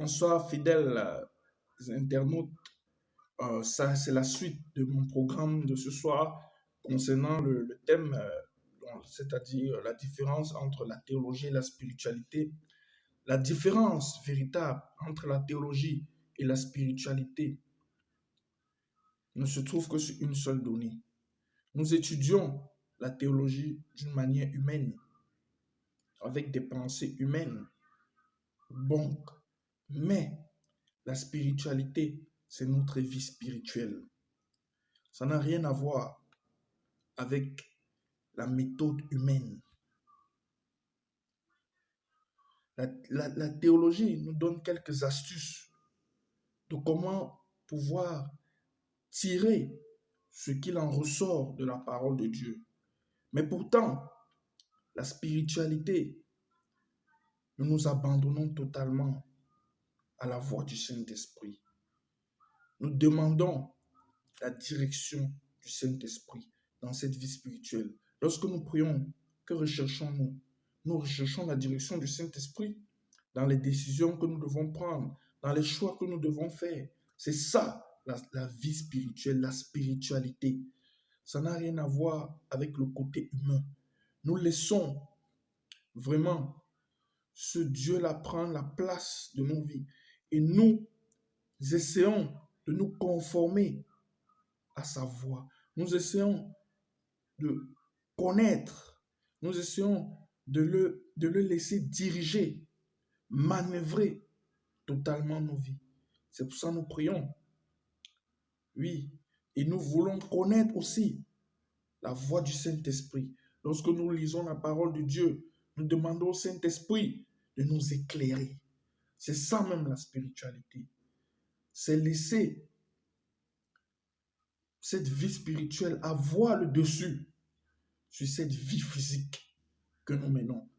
Bonsoir, fidèles internautes. Ça, c'est la suite de mon programme de ce soir concernant le thème, c'est-à-dire la différence entre la théologie et la spiritualité. La différence véritable entre la théologie et la spiritualité ne se trouve que sur une seule donnée. Nous étudions la théologie d'une manière humaine, avec des pensées humaines. Bon, mais la spiritualité, c'est notre vie spirituelle. Ça n'a rien à voir avec la méthode humaine. La théologie nous donne quelques astuces de comment pouvoir tirer ce qu'il en ressort de la parole de Dieu. Mais pourtant, la spiritualité, nous nous abandonnons totalement à la voix du Saint-Esprit. Nous demandons la direction du Saint-Esprit dans cette vie spirituelle. Lorsque nous prions, que recherchons-nous? Nous recherchons la direction du Saint-Esprit dans les décisions que nous devons prendre, dans les choix que nous devons faire. C'est ça, la vie spirituelle, la spiritualité. Ça n'a rien à voir avec le côté humain. Nous laissons vraiment ce Dieu-là prendre la place de nos vies. Et nous essayons de nous conformer à sa voix. Nous essayons de connaître, nous essayons de le laisser diriger, manœuvrer totalement nos vies. C'est pour ça que nous prions. Oui, et nous voulons connaître aussi la voix du Saint-Esprit. Lorsque nous lisons la parole de Dieu, nous demandons au Saint-Esprit de nous éclairer. C'est ça même la spiritualité. C'est laisser cette vie spirituelle avoir le dessus sur cette vie physique que nous menons.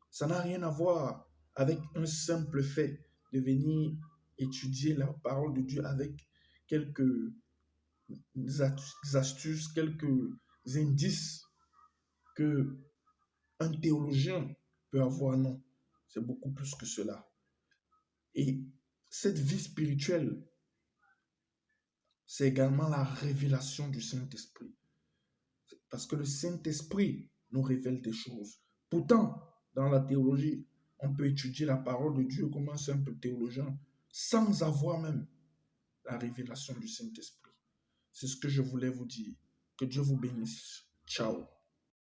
Ça n'a rien à voir avec un simple fait de venir étudier la parole de Dieu avec quelques astuces, quelques indices que un théologien peut avoir. Non, c'est beaucoup plus que cela. Et cette vie spirituelle, c'est également la révélation du Saint-Esprit. Parce que le Saint-Esprit nous révèle des choses. Pourtant, dans la théologie, on peut étudier la parole de Dieu comme un simple théologien sans avoir même la révélation du Saint-Esprit. C'est ce que je voulais vous dire. Que Dieu vous bénisse. Ciao.